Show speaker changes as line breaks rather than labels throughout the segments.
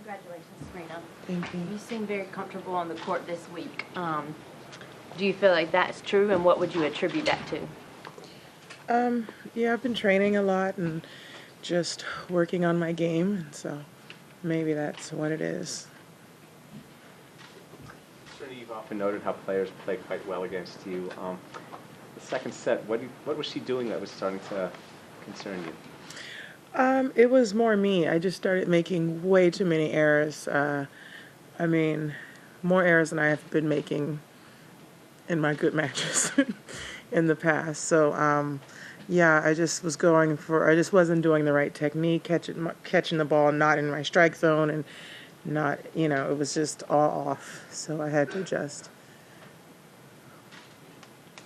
Congratulations, Serena.
Thank you.
You seem very comfortable on the court this week. Do you feel like that's true, and what would you attribute that to?
Yeah, I've been training a lot and just working on my game, and so maybe that's what it is.
Serena, you've often noted how players play quite well against you. The second set, what was she doing that was starting to concern you?
It was more me. I just started making way too many errors. I mean, more errors than I have been making in my good matches in the past. So, yeah, I just wasn't doing the right technique, catching the ball not in my strike zone, and not, it was just all off. So I had to adjust.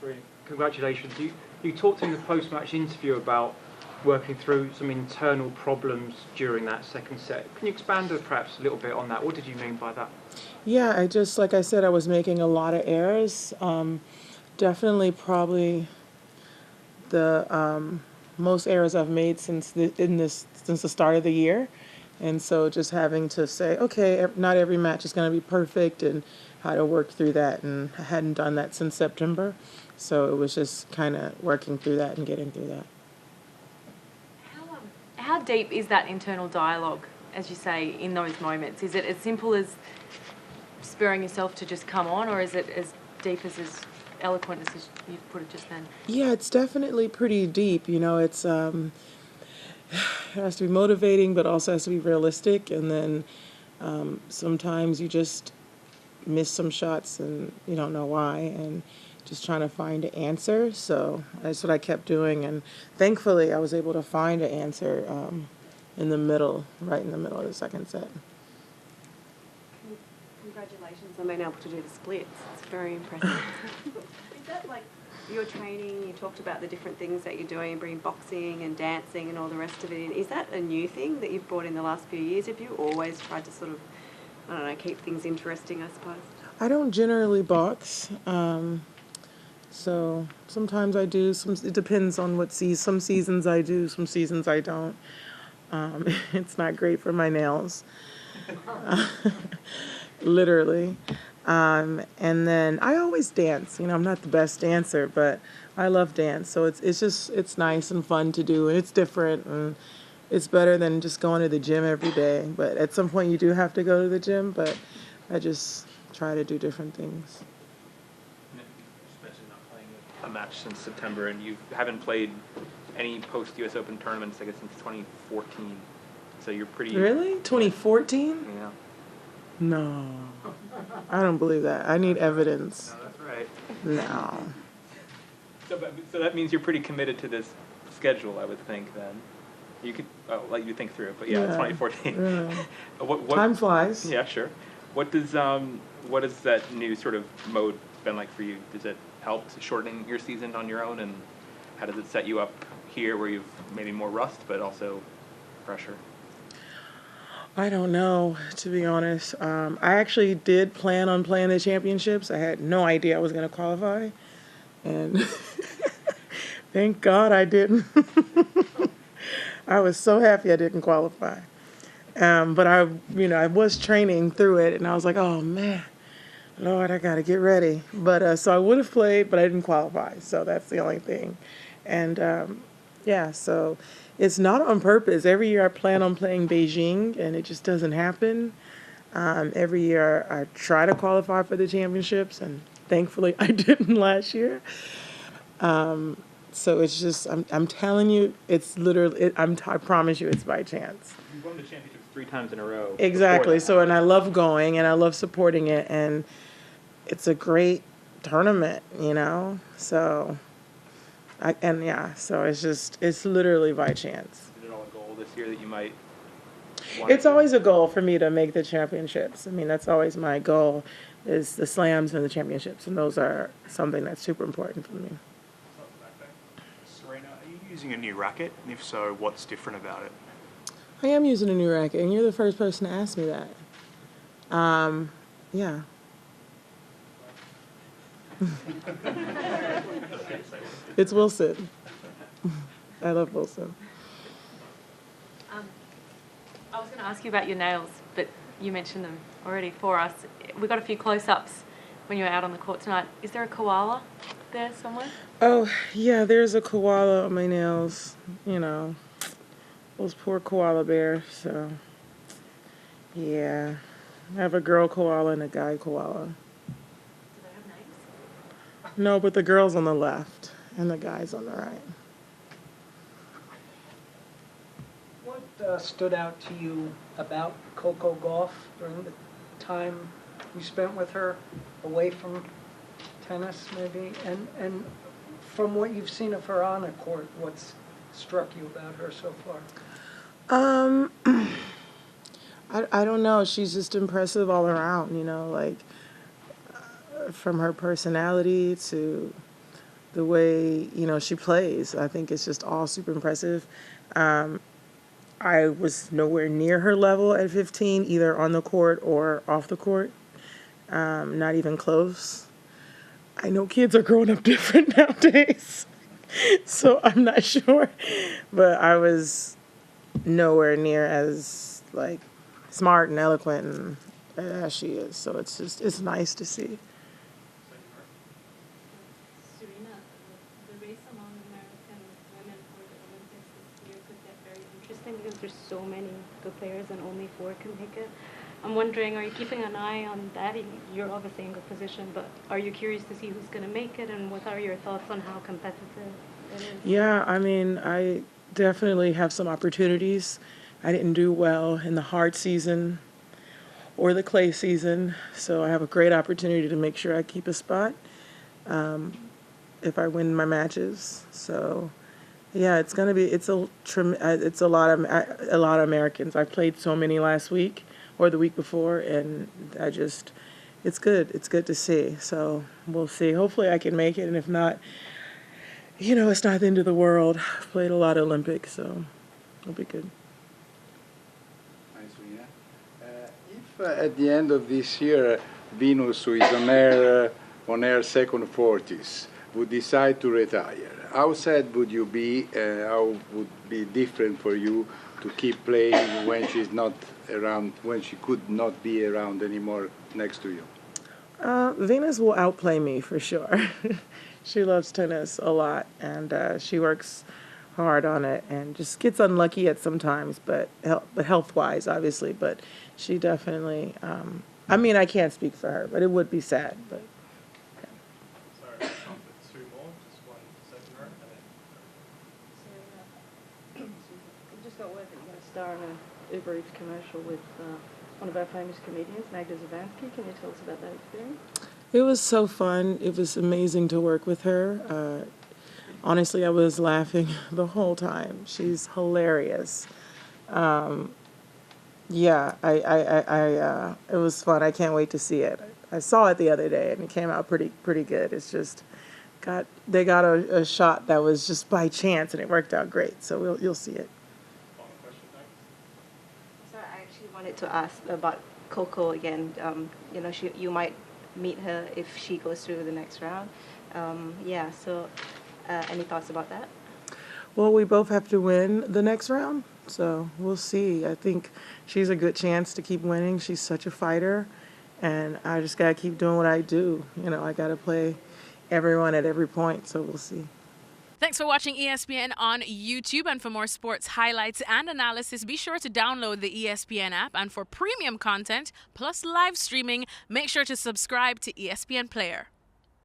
Brilliant. Congratulations. You talked in the post-match interview about working through some internal problems during that second set. Can you expand perhaps a little bit on that? What did you mean by that?
Yeah, like I said, I was making a lot of errors. Definitely probably the most errors I've made since the start of the year. And so just having to say, okay, not every match is going to be perfect, and how to work through that. And I hadn't done that since September. So it was just kind of working through that and getting through that.
How deep is that internal dialogue, as you say, in those moments? Is it as simple as spurring yourself to just come on, or is it as deep as eloquent as you put it just then?
Yeah, it's definitely pretty deep. It's it has to be motivating, but also has to be realistic. And then sometimes you just miss some shots and you don't know why, and just trying to find an answer. So that's what I kept doing, and thankfully I was able to find an answer right in the middle of the second set.
Congratulations on being able to do the splits. It's very impressive. Is that like your training? You talked about the different things that you're doing, bringing boxing and dancing and all the rest of it in. Is that a new thing that you've brought in the last few years? Have you always tried to sort of, keep things interesting, I suppose?
I don't generally box. So sometimes I do. It depends on what season. Some seasons I do, some seasons I don't. It's not great for my nails, literally. And then I always dance. I'm not the best dancer, but I love dance. So it's nice and fun to do, and it's different, and it's better than just going to the gym every day. But at some point you do have to go to the gym, but I just try to do different things.
A match since September, and you haven't played any post-U.S. Open tournaments, I guess, since 2014. So you're pretty...
Really? 2014?
Yeah.
No. I don't believe that. I need evidence.
No, that's right.
No.
So that means you're pretty committed to this schedule, I would think, then. You could let you think through it, but yeah. 2014.
Yeah.
What
Time flies.
Yeah, sure. What has that new sort of mode been like for you? Does it help shortening your season on your own, and how does it set you up here where you've maybe more rust but also pressure?
I don't know, to be honest. I actually did plan on playing the championships. I had no idea I was going to qualify, and thank God I didn't. I was so happy I didn't qualify. But I was training through it, and I was like, oh man, Lord, I got to get ready. But so I would have played, but I didn't qualify. So that's the only thing. And so it's not on purpose. Every year I plan on playing Beijing, and it just doesn't happen. Every year I try to qualify for the championships, and thankfully I didn't last year. So it's just, I'm telling you, it's literally, I promise you it's by chance.
You've won the championships 3 times in a row.
Exactly. So, and I love going, and I love supporting it, and it's a great tournament, So, so it's literally by chance.
Is it all a goal this year that you might
It's always a goal for me to make the championships. I mean, that's always my goal, is the slams and the championships, and those are something that's super important for me.
Serena, are you using a new racket? And if so, what's different about it?
I am using a new racket, and you're the first person to ask me that. Yeah. It's Wilson. I love Wilson.
I was going to ask you about your nails, but you mentioned them already for us. We got a few close-ups when you were out on the court tonight. Is there a koala there somewhere?
Oh, yeah, there's a koala on my nails, you know, those poor koala bears, so, yeah. I have a girl koala and a guy koala.
Do they have names?
No, but the girl's on the left and the guy's on the right.
What stood out to you about Coco Gauff during the time you spent with her away from tennis, maybe? And from what you've seen of her on the court, what's struck you about her so far?
I don't know. She's just impressive all around, you know, like from her personality to the way, you know, she plays. I think it's just all super impressive. I was nowhere near her level at 15, either on the court or off the court. Not even close. I know kids are growing up different nowadays, so I'm not sure. But I was nowhere near as, like, smart and eloquent as she is. So it's nice to see.
Serena, the race among American women for the Olympics this year could get very interesting because there's so many good players and only 4 can make it. I'm wondering, are you keeping an eye on that? You're obviously in good position, but are you curious to see who's going to make it, and what are your thoughts on how competitive it is?
Yeah, I mean, I definitely have some opportunities. I didn't do well in the hard season or the clay season, so I have a great opportunity to make sure I keep a spot if I win my matches. So, yeah, it's gonna be it's a lot of Americans. I played so many last week or the week before, and it's good. It's good to see. So we'll see. Hopefully I can make it, and if not, you know, it's not the end of the world. I've played a lot of Olympics, so it'll be good.
If at the end of this year Venus, who is on her second 40s, would decide to retire, how sad would you be? How would be different for you to keep playing when she's not around, when she could not be around anymore next to you?
Venus will outplay me for sure. She loves tennis a lot, and she works hard on it and just gets unlucky at sometimes, but health-wise, obviously. But she definitely, I mean, I can't speak for her, but it would be sad. But
Sorry, two more, just one second row.
We just got word that you're going to star in an Uber Eats commercial with one of our famous comedians, Magda Zidanšek. Can you tell us about that experience?
it was so fun. It was amazing to work with her. Honestly, I was laughing the whole time. She's hilarious. Yeah, it was fun. I can't wait to see it. I saw it the other day, and it came out pretty good. It's just they got a shot that was just by chance, and it worked out great. So you'll see it.
So I actually wanted to ask about Coco again. You know, you might meet her if she goes through the next round. Yeah. So any thoughts about that?
Well, we both have to win the next round, so we'll see. I think she's a good chance to keep winning. She's such a fighter, and I just gotta keep doing what I do. You know, I gotta play everyone at every point, so we'll see.
Thanks for watching ESPN on YouTube, and for more sports highlights and analysis, be sure to download the ESPN app, and for premium content plus live streaming, make sure to subscribe to ESPN Player.